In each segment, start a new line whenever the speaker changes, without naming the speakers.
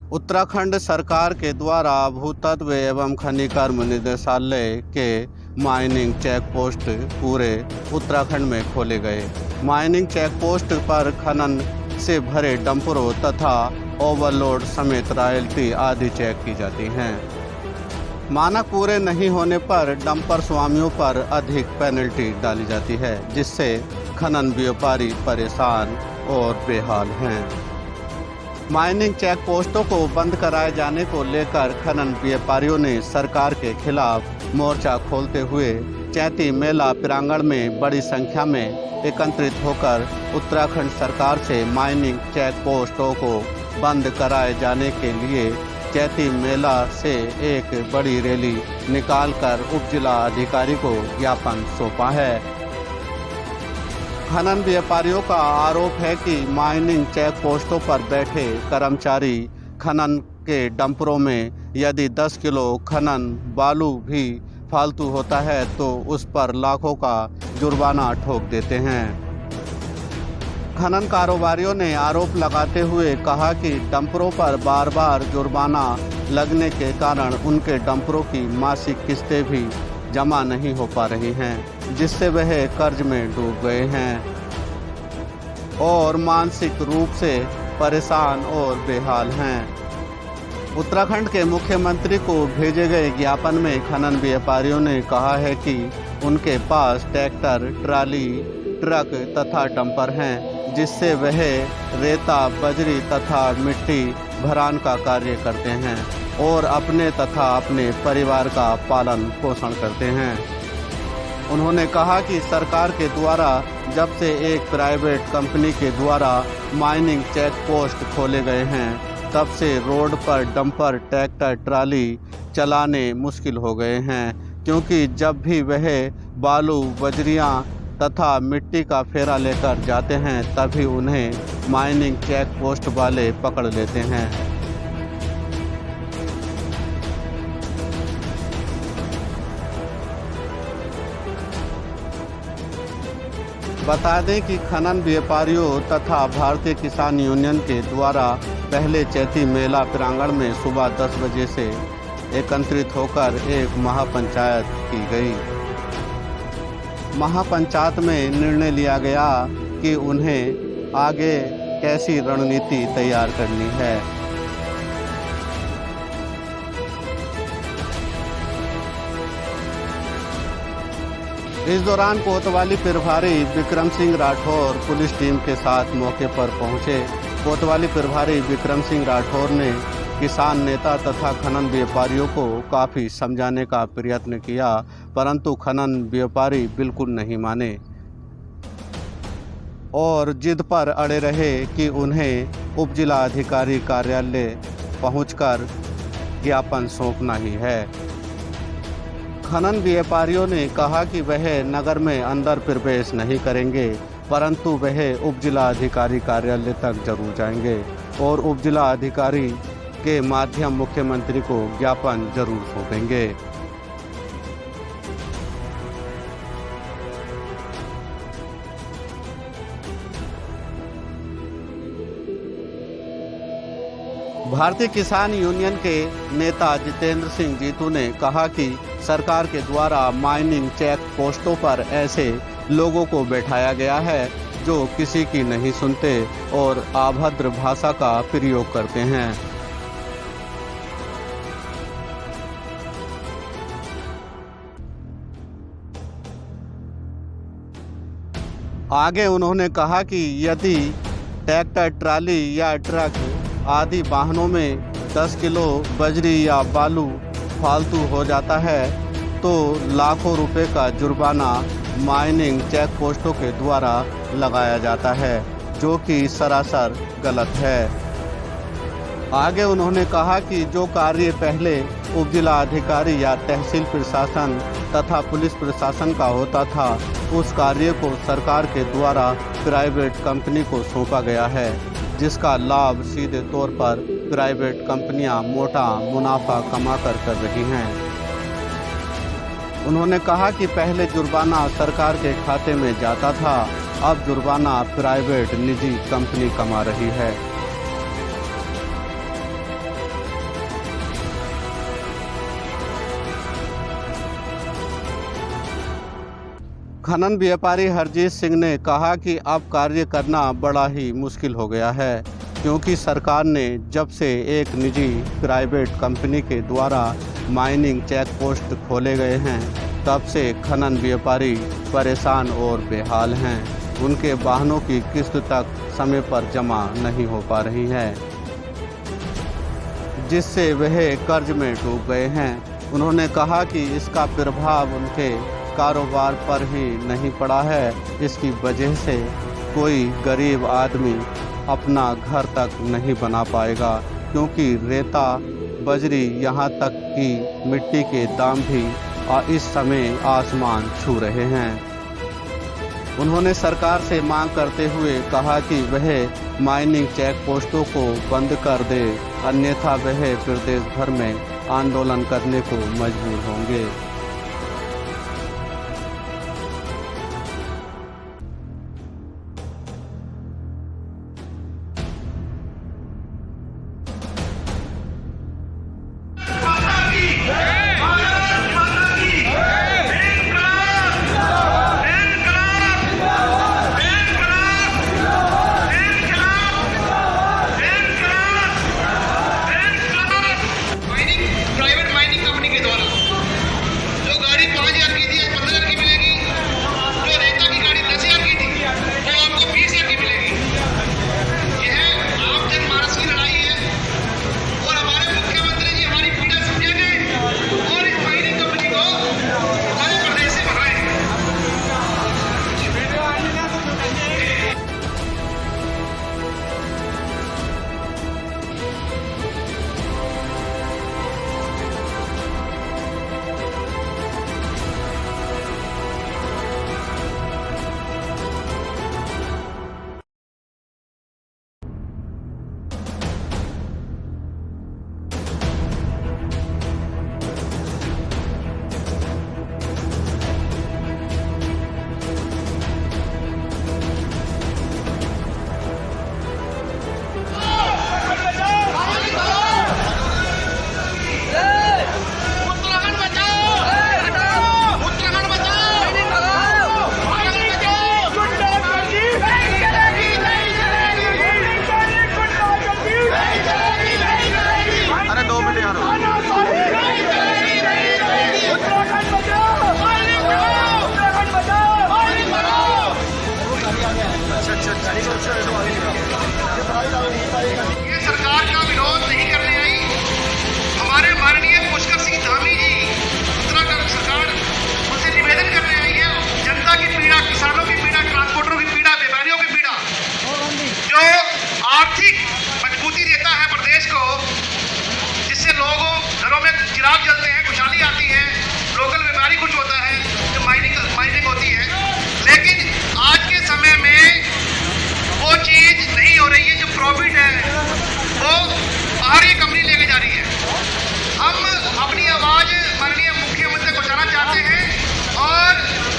उत्तराखंड सरकार के द्वारा भूतत्व एवं खनिकर्म निदेशालय के माइनिंग चेक पोस्ट पूरे उत्तराखंड में खोले गए। माइनिंग चेक पोस्ट पर खनन से भरे डंपरों तथा ओवरलोड समेत रॉयल्टी आदि चेक की जाती हैं। मानक पूरे नहीं होने पर डंपर स्वामियों पर अधिक पेनल्टी डाली जाती है, जिससे खनन व्यापारी परेशान और बेहाल हैं। माइनिंग चेक पोस्टों को बंद कराए जाने को लेकर खनन व्यापारियों ने सरकार के खिलाफ मोर्चा खोलते हुए चैती मेला प्रांगण में बड़ी संख्या में एकत्रित होकर उत्तराखंड सरकार से माइनिंग चेक पोस्टों को बंद कराए जाने के लिए चैती मेला से एक बड़ी रैली निकालकर उप जिला अधिकारी को ज्ञापन सौंपा है। खनन व्यापारियों का आरोप है कि माइनिंग चेक पोस्टों पर बैठे कर्मचारी खनन के डंपरों में यदि 10 किलो खनन बालू भी फालतू होता है तो उस पर लाखों का जुर्माना ठोक देते हैं। खनन कारोबारियों ने आरोप लगाते हुए कहा कि डंपरों पर बार बार जुर्माना लगने के कारण उनके डंपरों की मासिक किस्तें भी जमा नहीं हो पा रही हैं, जिससे वह कर्ज में डूब गए हैं और मानसिक रूप से परेशान और बेहाल हैं। उत्तराखंड के मुख्यमंत्री को भेजे गए ज्ञापन में खनन व्यापारियों ने कहा है कि उनके पास ट्रैक्टर, ट्राली, ट्रक तथा डंपर हैं, जिससे वह रेता, बजरी तथा मिट्टी भरान का कार्य करते हैं और अपने तथा अपने परिवार का पालन पोषण करते हैं। उन्होंने कहा कि सरकार के द्वारा जब से एक प्राइवेट कंपनी के द्वारा माइनिंग चेक पोस्ट खोले गए हैं, तब से रोड पर डंपर, ट्रैक्टर, ट्राली चलाने मुश्किल हो गए हैं, क्योंकि जब भी वह बालू, बजरियां तथा मिट्टी का फेरा लेकर जाते हैं तभी उन्हें माइनिंग चेक पोस्ट वाले पकड़ लेते हैं। बता दें कि खनन व्यापारियों तथा भारतीय किसान यूनियन के द्वारा पहले चैती मेला प्रांगण में सुबह 10 बजे से एकत्रित होकर एक महापंचायत की गई। महापंचायत में निर्णय लिया गया कि उन्हें आगे कैसी रणनीति तैयार करनी है। इस दौरान कोतवाली प्रभारी विक्रम सिंह राठौर पुलिस टीम के साथ मौके पर पहुंचे। कोतवाली प्रभारी विक्रम सिंह राठौर ने किसान नेता तथा खनन व्यापारियों को काफ़ी समझाने का प्रयत्न किया, परंतु खनन व्यापारी बिल्कुल नहीं माने और जिद पर अड़े रहे कि उन्हें उप जिला अधिकारी कार्यालय पहुंचकर ज्ञापन सौंपना ही है। खनन व्यापारियों ने कहा कि वह नगर में अंदर प्रवेश नहीं करेंगे, परंतु वह उप जिला अधिकारी कार्यालय तक जरूर जाएंगे और उप जिला अधिकारी के माध्यम मुख्यमंत्री को ज्ञापन जरूर सौंपेंगे। भारतीय किसान यूनियन के नेता जितेंद्र सिंह जीतू ने कहा कि सरकार के द्वारा माइनिंग चेक पोस्टों पर ऐसे लोगों को बैठाया गया है जो किसी की नहीं सुनते और अभद्र भाषा का प्रयोग करते हैं। आगे उन्होंने कहा कि यदि ट्रैक्टर, ट्राली या ट्रक आदि वाहनों में 10 किलो बजरी या बालू फालतू हो जाता है तो लाखों रुपए का जुर्माना माइनिंग चेक पोस्टों के द्वारा लगाया जाता है, जो कि सरासर गलत है। आगे उन्होंने कहा कि जो कार्य पहले उप जिला अधिकारी या तहसील प्रशासन तथा पुलिस प्रशासन का होता था, उस कार्य को सरकार के द्वारा प्राइवेट कंपनी को सौंपा गया है, जिसका लाभ सीधे तौर पर प्राइवेट कंपनियां मोटा मुनाफा कमाकर कर रही हैं। उन्होंने कहा कि पहले जुर्माना सरकार के खाते में जाता था, अब जुर्माना प्राइवेट निजी कंपनी कमा रही है। खनन व्यापारी हरजीत सिंह ने कहा कि अब कार्य करना बड़ा ही मुश्किल हो गया है, क्योंकि सरकार ने जब से एक निजी प्राइवेट कंपनी के द्वारा माइनिंग चेक पोस्ट खोले गए हैं, तब से खनन व्यापारी परेशान और बेहाल हैं। उनके वाहनों की किस्त तक समय पर जमा नहीं हो पा रही है, जिससे वह कर्ज में डूब गए हैं। उन्होंने कहा कि इसका प्रभाव उनके कारोबार पर ही नहीं पड़ा है, इसकी वजह से कोई गरीब आदमी अपना घर तक नहीं बना पाएगा, क्योंकि रेता, बजरी, यहाँ तक कि मिट्टी के दाम भी इस समय आसमान छू रहे हैं। उन्होंने सरकार से मांग करते हुए कहा कि वह माइनिंग चेक पोस्टों को बंद कर दे, अन्यथा वह प्रदेश भर में आंदोलन करने को मजबूर होंगे।
ये सरकार का विरोध नहीं करने आई। हमारे माननीय पुष्कर सिंह धामी जी उत्तराखंड सरकार उनसे निवेदन करने आई है। जनता की पीड़ा, किसानों की पीड़ा, ट्रांसपोर्टरों की पीड़ा, व्यापारियों की पीड़ा, जो आर्थिक मजबूती देता है प्रदेश को, जिससे लोगों घरों में चिराग जलते हैं, खुशहाली आती है, लोकल व्यापारी खुश होता है, जो माइनिंग होती है। लेकिन आज के समय में वो चीज नहीं हो रही है। जो प्रॉफिट है वो बाहर ये कंपनी लेके जा रही है। हम अपनी आवाज माननीय मुख्यमंत्री को जाना चाहते हैं और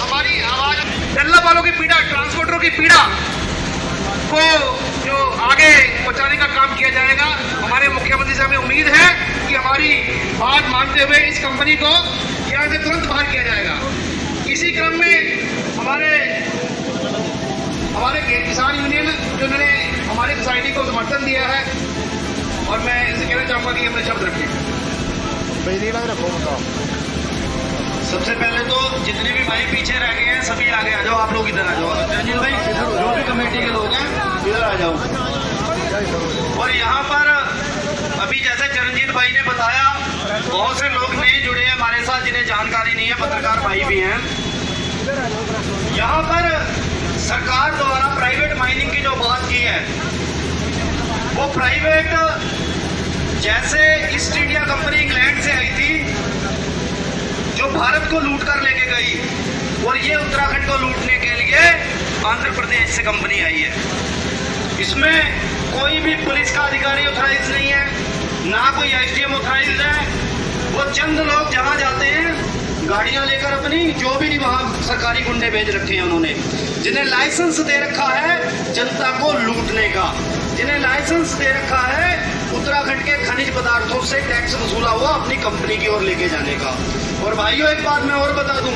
हमारी आवाज डल्ला वालों की पीड़ा, ट्रांसपोर्टरों की पीड़ा को जो आगे पहुंचाने का काम किया जाएगा। हमारे मुख्यमंत्री से हमें उम्मीद है कि हमारी बात मानते हुए इस कंपनी को यहाँ से तुरंत बाहर किया जाएगा। इसी क्रम में हमारे किसान यूनियन जिन्होंने हमारी सोसाइटी को समर्थन दिया है, और मैं इसे कहना चाहूंगा कि अपने शब्द रखें।
सबसे पहले तो जितने भी भाई पीछे रह गए हैं सभी आगे आ जाओ। आप लोग इधर आ जाओ। रंजीत भाई, जो भी कमेटी के लोग हैं इधर आ जाओ। और यहाँ पर अभी जैसे चरणजीत भाई ने बताया, बहुत से लोग नए जुड़े हैं हमारे साथ जिन्हें जानकारी नहीं है, पत्रकार भाई भी हैं। यहाँ पर सरकार द्वारा प्राइवेट माइनिंग की जो बात की है, वो प्राइवेट जैसे ईस्ट इंडिया कंपनी इंग्लैंड से आई थी, जो भारत को लूट कर लेके गई, और ये उत्तराखंड को लूटने के लिए आंध्र प्रदेश से कंपनी आई है। इसमें कोई भी पुलिस का अधिकारी ऑथराइज नहीं है, ना कोई एसडीएम ऑथराइज है। वो चंद लोग जहां जाते हैं गाड़ियां लेकर अपनी, जो भी नहीं वहां सरकारी गुंडे भेज रखे हैं उन्होंने, जिन्हें लाइसेंस दे रखा है जनता को लूटने का, जिन्हें लाइसेंस दे रखा है उत्तराखंड के खनिज पदार्थों से टैक्स वसूला हुआ अपनी कंपनी की ओर लेके जाने का। और भाइयों, एक बात मैं और बता दूं,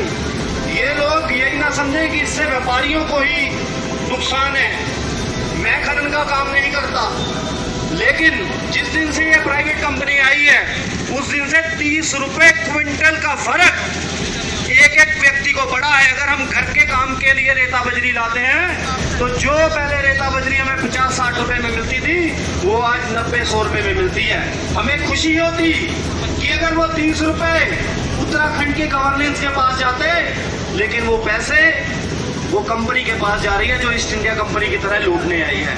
ये लोग यही ना समझे कि इससे व्यापारियों को ही नुकसान है। मैं खनन का काम नहीं करता, लेकिन जिस दिन से ये प्राइवेट कंपनी आई है उस दिन से 30 रुपए क्विंटल का फर्क एक एक व्यक्ति को पड़ा है। अगर हम घर के काम के लिए रेता बजरी लाते हैं तो जो पहले रेता बजरी हमें 50-60 रुपए में मिलती थी वो आज 90-100 रुपए में मिलती है। हमें खुशी होती कि अगर वो 30 रुपए उत्तराखंड के गवर्नेंस के पास जाते, लेकिन वो पैसे वो कंपनी के पास जा रही है जो ईस्ट इंडिया कंपनी की तरह लूटने आई है।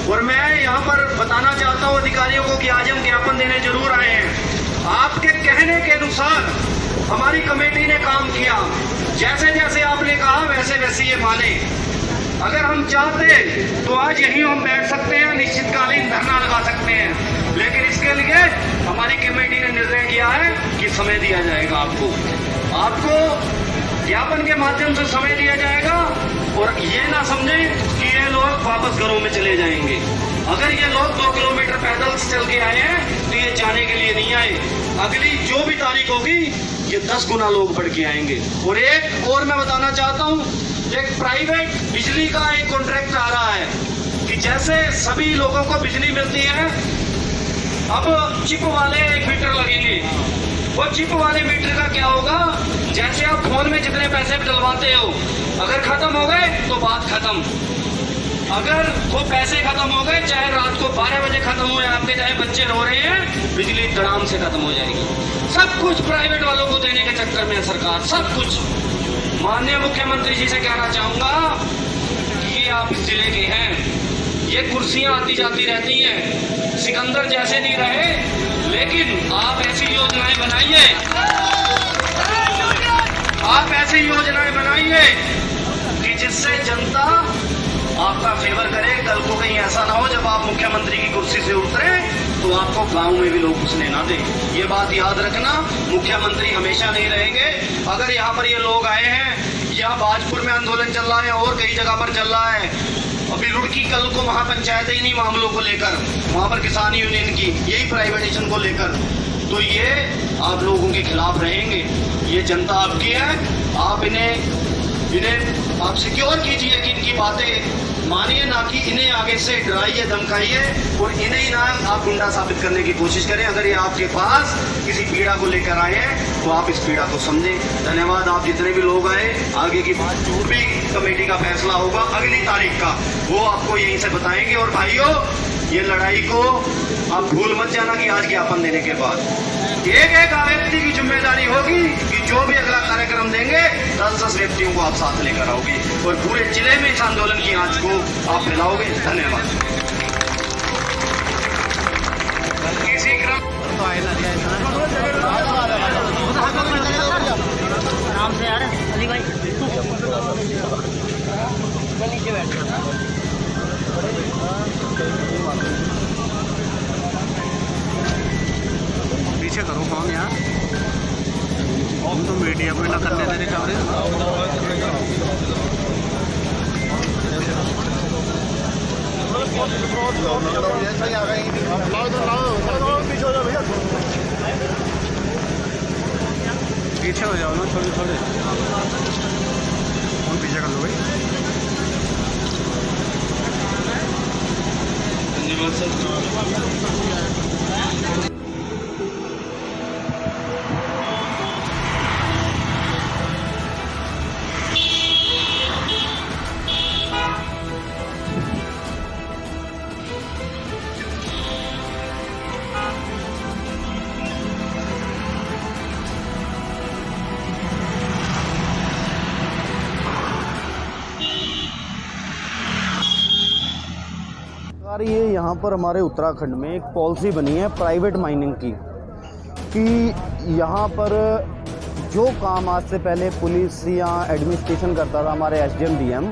और मैं यहाँ पर बताना चाहता हूँ अधिकारियों को कि आज हम ज्ञापन देने जरूर आए हैं। आपके कहने के अनुसार हमारी कमेटी ने काम किया, जैसे जैसे आपने कहा वैसे वैसे ये माने। अगर हम चाहते तो आज यहीं हम बैठ सकते हैं, निश्चितकालीन धरना लगा सकते हैं, लेकिन इसके लिए हमारी कमेटी ने निर्णय किया है कि समय दिया जाएगा। आपको ज्ञापन के माध्यम से समय दिया जाएगा और ये ना समझें कि ये लोग वापस घरों में चले जाएंगे। अगर ये लोग 2 किलोमीटर पैदल चल के आए हैं तो ये जाने के लिए नहीं आए। अगली जो भी तारीख होगी ये 10 गुना लोग बढ़ के आएंगे। और एक और मैं बताना चाहता हूँ, एक प्राइवेट बिजली का एक कॉन्ट्रैक्ट आ रहा है कि जैसे सभी लोगों को बिजली मिलती है, अब चिप वाले मीटर लगेंगे। वो चिप वाले मीटर का क्या होगा, जैसे आप फोन में जितने पैसे डलवाते हो, अगर खत्म हो गए तो बात खत्म। अगर वो पैसे खत्म हो गए, चाहे रात को 12 बजे खत्म हुए आपके, चाहे बच्चे रो रहे हैं, बिजली धड़ाम से खत्म हो जाएगी। सब कुछ प्राइवेट वालों को देने के चक्कर में सरकार, सब कुछ। माननीय मुख्यमंत्री जी से कहना चाहूंगा कि ये आप इस जिले के हैं, ये कुर्सियां आती जाती रहती हैं, सिकंदर जैसे नहीं रहे, लेकिन आप ऐसी योजनाएं बनाइए, आप ऐसी योजनाएं बनाइए कि जिससे जनता आपका फेवर करे। कल को कहीं ऐसा ना हो जब आप मुख्यमंत्री की कुर्सी से उतरे तो आपको गांव में भी लोग घुसने ना दें। ये बात याद रखना, मुख्यमंत्री हमेशा नहीं रहेंगे। अगर यहाँ पर ये लोग आए हैं, यहाँ बाजपुर में आंदोलन चल रहा है और कई जगह पर चल रहा है, अभी रुड़की कल को महापंचायत ही नहीं मामलों को लेकर, वहां पर किसान यूनियन की यही प्राइवेटाइजेशन को लेकर, तो ये आप लोगों के खिलाफ रहेंगे। ये जनता आपकी है, आप इन्हें आप सिक्योर कीजिए कि इनकी बातें मानिए, ना कि इन्हें आगे से डराइए धमकाइए और इन्हें ही ना आप गुंडा साबित करने की कोशिश करें। अगर ये आपके पास किसी पीड़ा को लेकर आए हैं तो आप इस पीड़ा को समझें। धन्यवाद। आप जितने भी लोग आए, आगे की बात जो भी कमेटी का फैसला होगा अगली तारीख का, वो आपको यहीं से बताएंगे। और भाइयों, ये लड़ाई को आप भूल मत जाना कि आज ज्ञापन देने के बाद एक व्यक्ति की जिम्मेदारी होगी कि जो भी अगला कार्यक्रम देंगे 10-10 व्यक्तियों को आप साथ लेकर आओगे और पूरे जिले में इस आंदोलन की आंच को आप फैलाओगे। धन्यवाद। इसी क्रम
आराम से यार अली भाई नीचे बैठ।
पीछे करो फोन यार, हम तो मीडिया को ना करने दे रहे कवरेज। पीछे हो जाओ ना थोड़े थोड़े, फोन पीछे कर लो भाई।
धन्यवाद सर।
ये यहाँ पर हमारे उत्तराखंड में एक पॉलिसी बनी है प्राइवेट माइनिंग की, कि यहाँ पर जो काम आज से पहले पुलिस या एडमिनिस्ट्रेशन करता था, हमारे एसडीएम डीएम,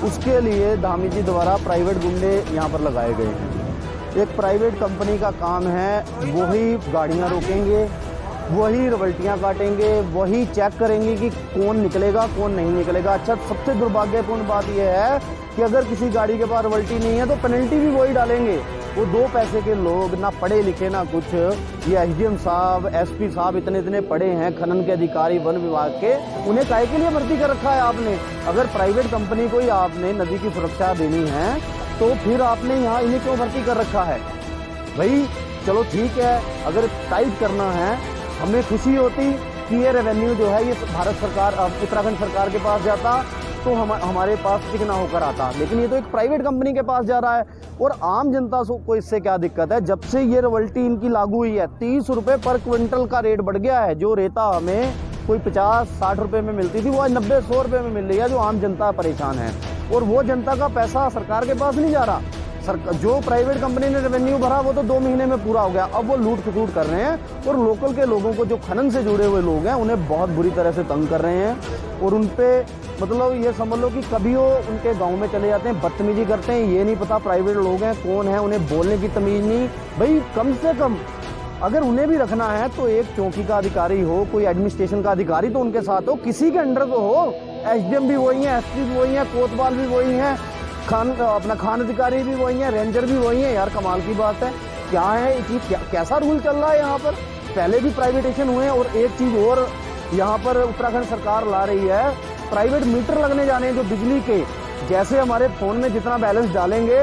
उसके लिए धामी जी द्वारा प्राइवेट गुंडे यहाँ पर लगाए गए हैं। एक प्राइवेट कंपनी का काम है, वही गाड़ियाँ रोकेंगे, वही रवल्टियाँ काटेंगे, वही चेक करेंगे कि कौन निकलेगा कौन नहीं निकलेगा। अच्छा, सबसे दुर्भाग्यपूर्ण बात यह है कि अगर किसी गाड़ी के पास रवल्टी नहीं है तो पेनल्टी भी वही डालेंगे। वो 2 पैसे के लोग, ना पढ़े लिखे ना कुछ, ये एसडीएम साहब, एसपी साहब इतने इतने पढ़े हैं, खनन के अधिकारी, वन विभाग के, उन्हें काहे के लिए भर्ती कर रखा है आपने? अगर प्राइवेट कंपनी को ही आपने नदी की सुरक्षा देनी है तो फिर आपने यहाँ इन्हें क्यों भर्ती कर रखा है? भाई चलो ठीक है, अगर टाइट करना है, हमें खुशी होती कि ये रेवेन्यू जो है ये भारत सरकार, उत्तराखंड सरकार के पास जाता तो हमारे पास चिकना होकर आता, लेकिन ये तो एक प्राइवेट कंपनी के पास जा रहा है। और आम जनता को इससे क्या दिक्कत है? जब से ये रॉयल्टी इनकी लागू हुई है, 30 रुपये पर क्विंटल का रेट बढ़ गया है। जो रेता हमें कोई 50-60 रुपये में मिलती थी, वो आज 90-100 रुपये में मिल रही है, जो आम जनता परेशान है। और वो जनता का पैसा सरकार के पास नहीं जा रहा। जो प्राइवेट कंपनी ने रेवेन्यू भरा वो तो 2 महीने में पूरा हो गया, अब वो लूट खसूट कर रहे हैं। और लोकल के लोगों को, जो खनन से जुड़े हुए लोग हैं, उन्हें बहुत बुरी तरह से तंग कर रहे हैं। और उन पे मतलब ये समझ लो कि कभी वो उनके गांव में चले जाते हैं, बदतमीजी करते हैं, ये नहीं पता प्राइवेट लोग हैं कौन है, उन्हें बोलने की तमीज़ नहीं। भाई कम से कम अगर उन्हें भी रखना है तो एक चौकी का अधिकारी हो, कोई एडमिनिस्ट्रेशन का अधिकारी तो उनके साथ हो, किसी के अंडर तो हो। एसडीएम भी वही है, एसपी भी वही है, कोतवाल भी वही है, अपना खान अधिकारी भी वही है, रेंजर भी वही है। यार कमाल की बात है, क्या है कि कैसा रूल चल रहा है यहाँ पर? पहले भी प्राइवेटेशन हुए। और एक चीज़ और यहाँ पर उत्तराखंड सरकार ला रही है, प्राइवेट मीटर लगने जाने हैं जो बिजली के। जैसे हमारे फ़ोन में जितना बैलेंस डालेंगे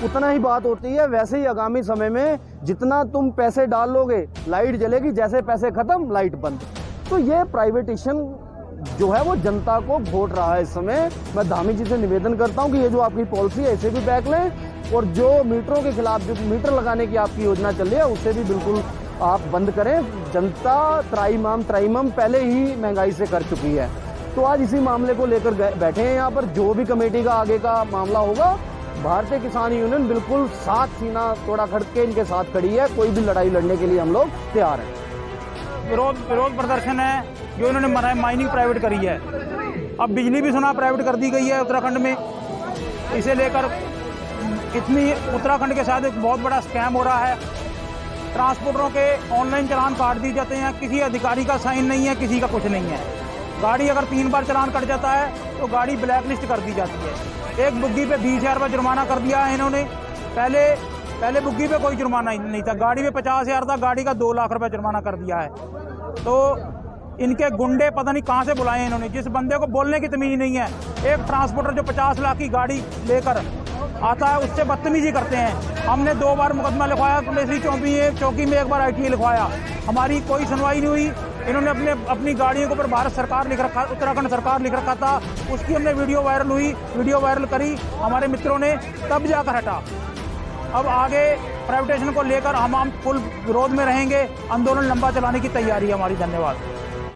उतना ही बात होती है, वैसे ही आगामी समय में जितना तुम पैसे डाल लोगे लाइट जलेगी, जैसे पैसे खत्म लाइट बंद। तो ये प्राइवेटेशन जो है वो जनता को घोट रहा है इस समय। मैं धामी जी से निवेदन करता हूं कि ये जो आपकी पॉलिसी है इसे भी बैक लें, और जो मीटरों के खिलाफ जो मीटर लगाने की आपकी योजना चल रही है उसे भी बिल्कुल आप बंद करें। जनता त्राइमाम पहले ही महंगाई से कर चुकी है। तो आज इसी मामले को लेकर बैठे हैं यहाँ पर। जो भी कमेटी का आगे का मामला होगा, भारतीय किसान यूनियन बिल्कुल साथ सीना तोड़ा खड़ के इनके साथ खड़ी है। कोई भी लड़ाई लड़ने के लिए हम लोग तैयार हैं।
विरोध प्रदर्शन है जो इन्होंने माइनिंग प्राइवेट करी है। अब बिजली भी सुना प्राइवेट कर दी गई है उत्तराखंड में। इसे लेकर इतनी उत्तराखंड के साथ एक बहुत बड़ा स्कैम हो रहा है। ट्रांसपोर्टरों के ऑनलाइन चालान काट दिए जाते हैं, किसी अधिकारी का साइन नहीं है, किसी का कुछ नहीं है। गाड़ी अगर 3 बार चालान कट जाता है तो गाड़ी ब्लैक लिस्ट कर दी जाती है। एक बुग्गी पे 20,000 रुपये जुर्माना कर दिया है इन्होंने। पहले बुग्गी पे कोई जुर्माना नहीं था, गाड़ी पे 50,000 था, गाड़ी का 2 लाख रुपए जुर्माना कर दिया है। तो इनके गुंडे पता नहीं कहाँ से बुलाए इन्होंने, जिस बंदे को बोलने की तमीज़ नहीं है। एक ट्रांसपोर्टर जो 50 लाख की गाड़ी लेकर आता है उससे बदतमीजी करते हैं। हमने 2 बार मुकदमा लिखवाया पुलिस चौकी में, 1 बार ITA लिखवाया, हमारी कोई सुनवाई नहीं हुई। इन्होंने अपनी गाड़ियों के ऊपर भारत सरकार लिख रखा, उत्तराखंड सरकार लिख रखा था। उसकी हमने वीडियो वायरल करी हमारे मित्रों ने, तब जाकर हटा। अब आगे प्राइवेटेशन को लेकर हम फुल विरोध में रहेंगे, आंदोलन लंबा चलाने की तैयारी है हमारी। धन्यवाद।